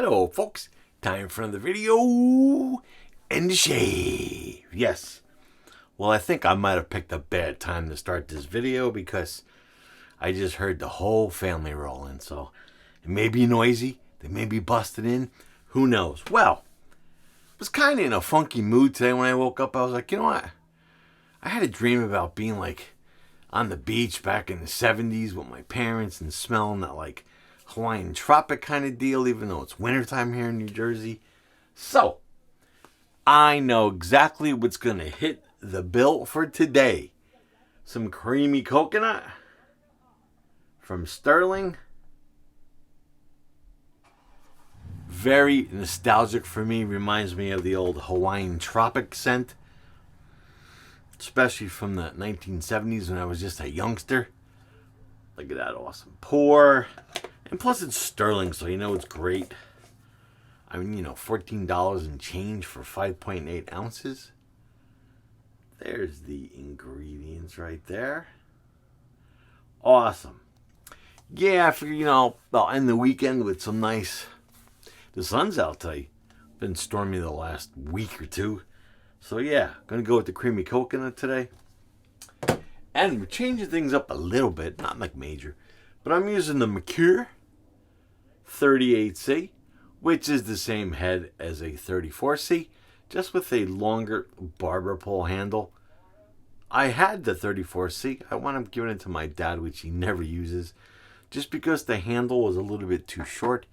Hello, folks. Time for another video and the shave. Yes. Well, I think I might have picked a bad time to start this video because I just heard the whole family rolling. So it may be noisy. They may be busted in. Who knows? Well, I was kind of in a funky mood today when I woke up. I was like, you know what? I had a dream about being like on the beach back in the 70s with my parents and smelling that like Hawaiian tropic kind of deal, even though it's wintertime here in New Jersey. So, I know exactly what's going to hit the bill for today. Some creamy coconut from Stirling. Very nostalgic for me. Reminds me of the old Hawaiian tropic scent. Especially from the 1970s when I was just a youngster. Look at that awesome pour. And plus it's Stirling, so you know it's great. I mean, you know, $14 and change for 5.8 ounces. There's the ingredients right there. Awesome. Yeah, I figure, you know, I'll end the weekend with some nice... The sun's out today. Been stormy the last week or two. So yeah, gonna go with the creamy coconut today. And we're changing things up a little bit, not like major. But I'm using the Merkur 38c, which is the same head as a 34c, just with a longer barber pole handle. I had the 34c. I wound up giving it to my dad, which he never uses, just because the handle was a little bit too short.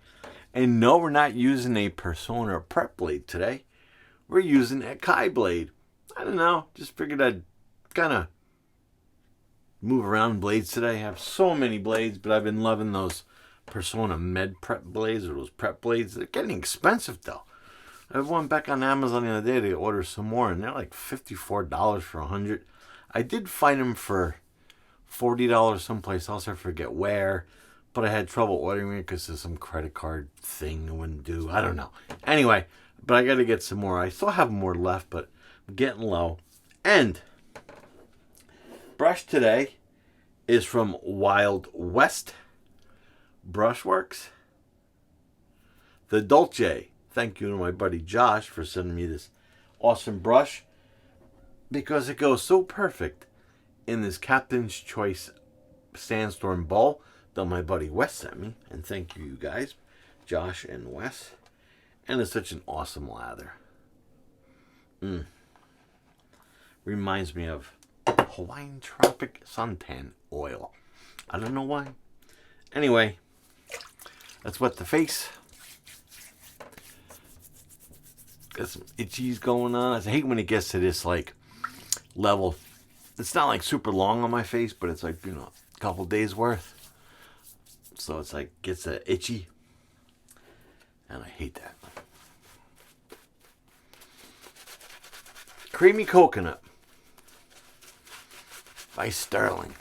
And no, we're not using a Persona prep blade today. We're using a Kai blade. I don't know, just figured I'd kind of move around blades today. I have so many blades, but I've been loving those Persona Med prep blades, or those prep blades. They're getting expensive though. I went back on Amazon the other day to order some more, and they're like $54 for 100. I did find them for $40 someplace else. I forget where, but I had trouble ordering it because of some credit card thing it wouldn't do. I don't know. Anyway, but I got to get some more. I still have more left, but I'm getting low. And brush today is from WildWest Brushworks. The Dulce. Thank you to my buddy Josh for sending me this awesome brush, because it goes so perfect in this Captain's Choice Sandstorm bowl that my buddy Wes sent me. And thank you guys, Josh and Wes. And it's such an awesome lather. Reminds me of Hawaiian Tropic Suntan Oil. I don't know why. Anyway, let's wet the face. Got some itchies going on. I hate when it gets to this like level. It's not like super long on my face, but it's like, you know, a couple days worth. So it's like gets itchy. And I hate that. Creamy coconut by Stirling.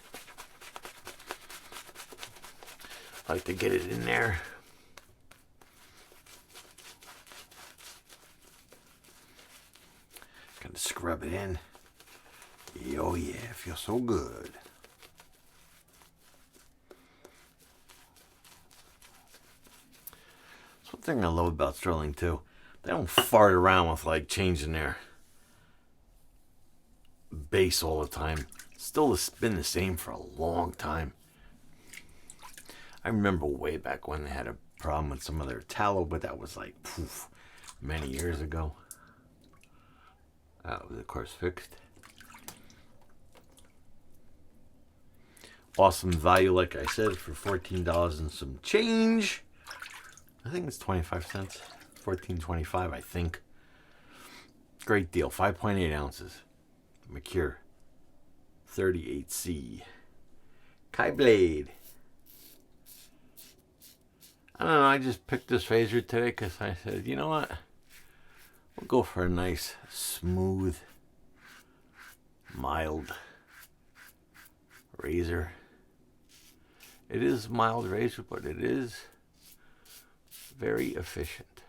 I like to get it in there. Kind of scrub it in. Oh yeah, it feels so good. That's one thing I love about Stirling too. They don't fart around with like changing their base all the time. Still been the same for a long time. I remember way back when they had a problem with some of their tallow, but that was like many years ago. That was of course fixed. Awesome value, like I said, for $14 and some change. I think it's 25 cents. $14.25, I think. Great deal. 5.8 ounces. Merkur 38c. Kai blade. I don't know, I just picked this razor today because I said, you know what? We'll go for a nice, smooth, mild razor. It is a mild razor, but it is very efficient.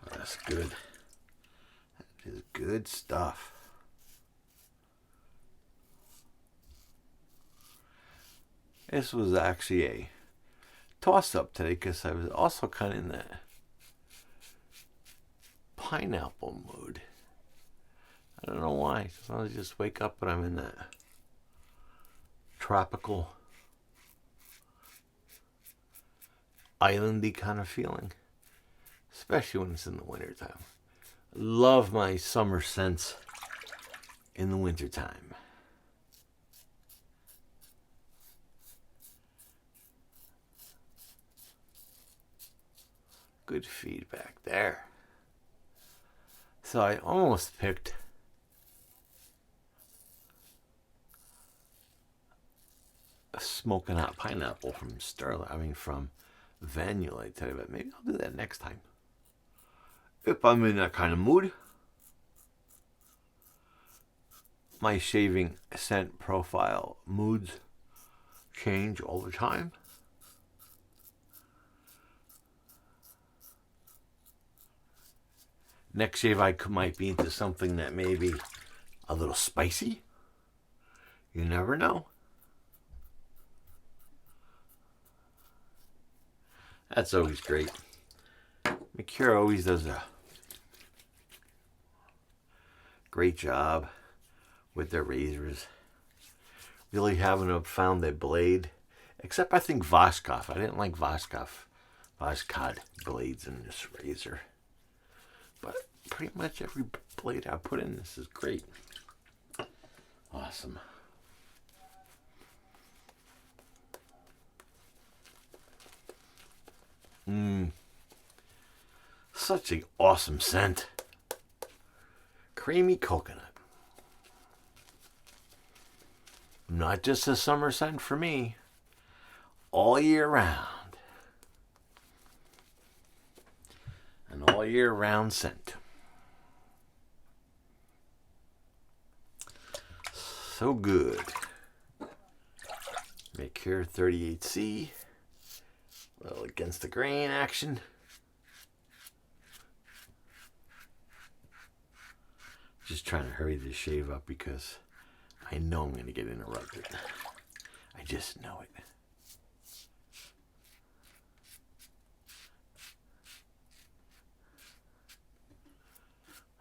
Oh, that's good. That is good stuff. This was actually a toss-up today because I was also kind of in that pineapple mood. I don't know why. Sometimes I just wake up and I'm in that tropical, islandy kind of feeling, especially when it's in the wintertime. Love my summer scents in the wintertime. Good feedback there. So I almost picked a smoking hot pineapple from from Vanillite today, but maybe I'll do that next time. If I'm in that kind of mood. My shaving scent profile moods change all the time. Next shave I might be into something that may be a little spicy. You never know. That's always great. Merkur always does a great job with their razors. Really haven't found their blade, except I think Voskov. I didn't like Voskov blades in this razor. But pretty much every blade I put in this is great. Awesome. Such an awesome scent. Creamy coconut. Not just a summer scent for me. All year round. An all year round scent. So good. Merkur 38c. A little against the grain action. Just trying to hurry this shave up because I know I'm going to get interrupted. I just know it.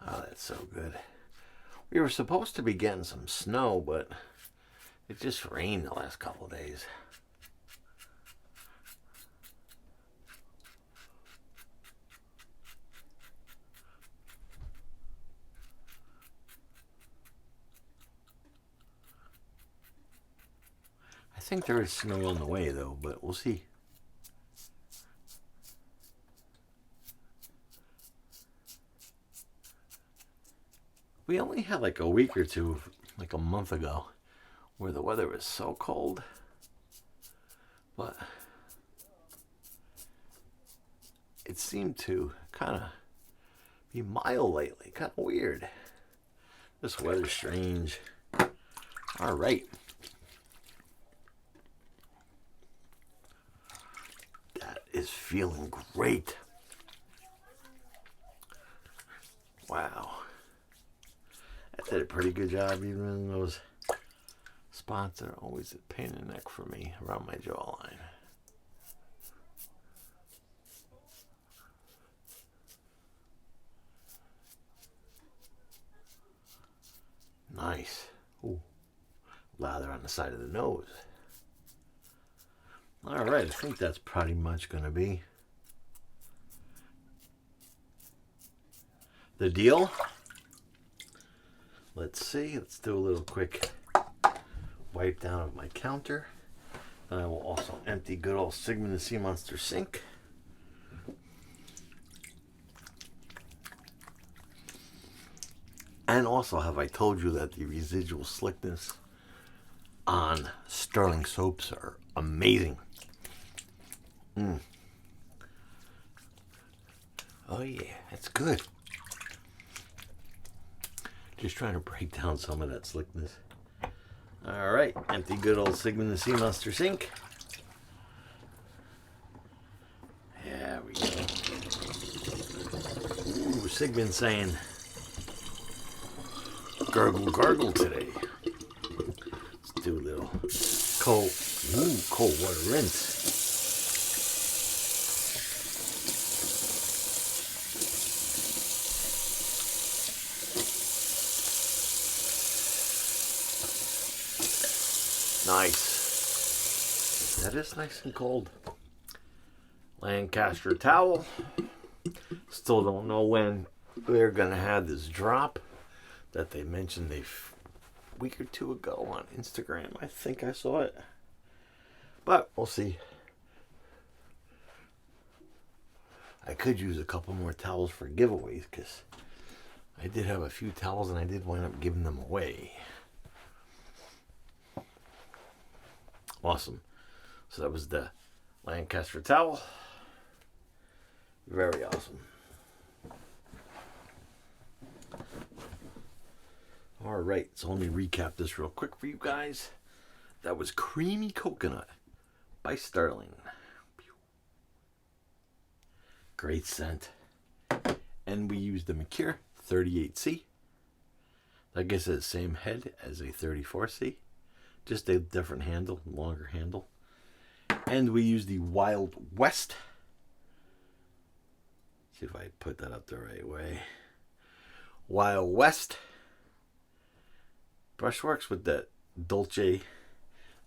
Oh, that's so good. We were supposed to be getting some snow, but it just rained the last couple of days. I think there is snow on the way, though, but we'll see. We only had like a week or two, like a month ago, where the weather was so cold. But it seemed to kind of be mild lately. Kind of weird. This weather's strange. All right. That is feeling great. Wow. I did a pretty good job, even in those spots that are always a pain in the neck for me around my jawline. Nice. Ooh. Lather on the side of the nose. All right, I think that's pretty much going to be the deal. Let's see. Let's do a little quick wipe down of my counter. And I will also empty good old Sigma the Sea Monster sink. And also, have I told you that the residual slickness on Stirling soaps are amazing. Oh yeah, that's good. Just trying to break down some of that slickness. All right, empty good old Sigma the Sea Monster sink. There we go. Ooh, Sigmund saying gargle gargle today. Let's do a little cold water rinse. Nice. That is nice and cold. Lancaster Towel. Still don't know when they're going to have this drop that they mentioned a week or two ago on Instagram. I think I saw it. But we'll see. I could use a couple more towels for giveaways because I did have a few towels and I did wind up giving them away. Awesome. So that was the Lancaster Towel. Very awesome. All right, so let me recap this real quick for you guys. That was Creamy Coconut by Stirling. Great scent. And we used the Merkur 38c. I guess it's the same head as a 34c. Just a different handle, longer handle. And we used the WildWest. See if I put that up the right way. WildWest Brushworks with the Dulce.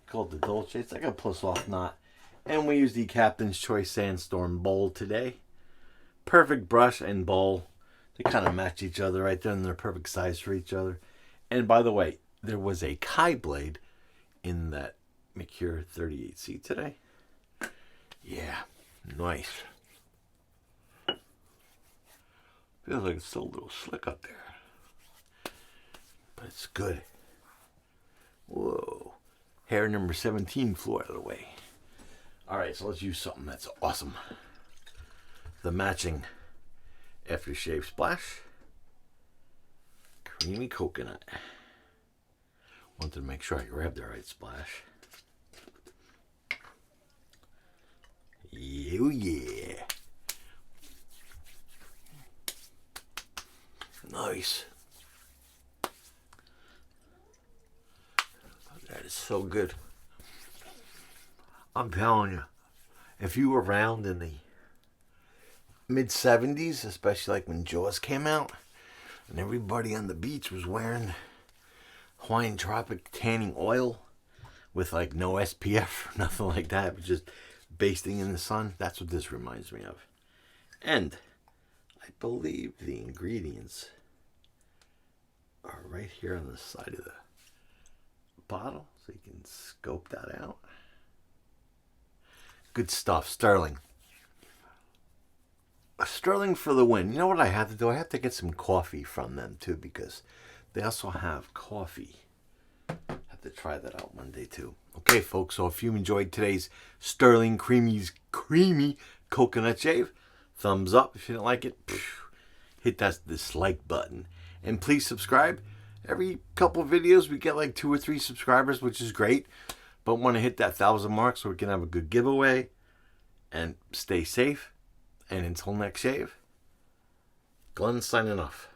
Called the Dulce. It's like a plus off knot. And we use the Captain's Choice Sandstorm Bowl today. Perfect brush and bowl. They kind of match each other right there, and they're perfect size for each other. And by the way, there was a Kai blade in that Merkur 38c today. Yeah, nice. Feels like it's still a little slick up there, but it's good. Whoa. Hair number 17 flew out of the way. Alright, so let's use something that's awesome. The matching aftershave splash. Creamy Coconut. Wanted to make sure I grabbed the right splash. Yeah. Nice. That is so good. I'm telling you, if you were around in the mid-70s, especially like when Jaws came out, and everybody on the beach was wearing Hawaiian Tropic tanning oil with like no SPF or nothing like that, but just basting in the sun, that's what this reminds me of. And I believe the ingredients are right here on the side of the bottle, so you can scope that out. Good stuff. Stirling. Stirling for the win. You know what I have to do? I have to get some coffee from them too, because they also have coffee. I have to try that out one day too. Okay, folks, so if you enjoyed today's Stirling Creamy Coconut Shave, thumbs up. If you didn't like it, hit that dislike button. And please subscribe. Every couple of videos we get like 2 or 3 subscribers, which is great. But want to hit that 1,000 mark so we can have a good giveaway. And stay safe. And until next shave, Glenn's signing off.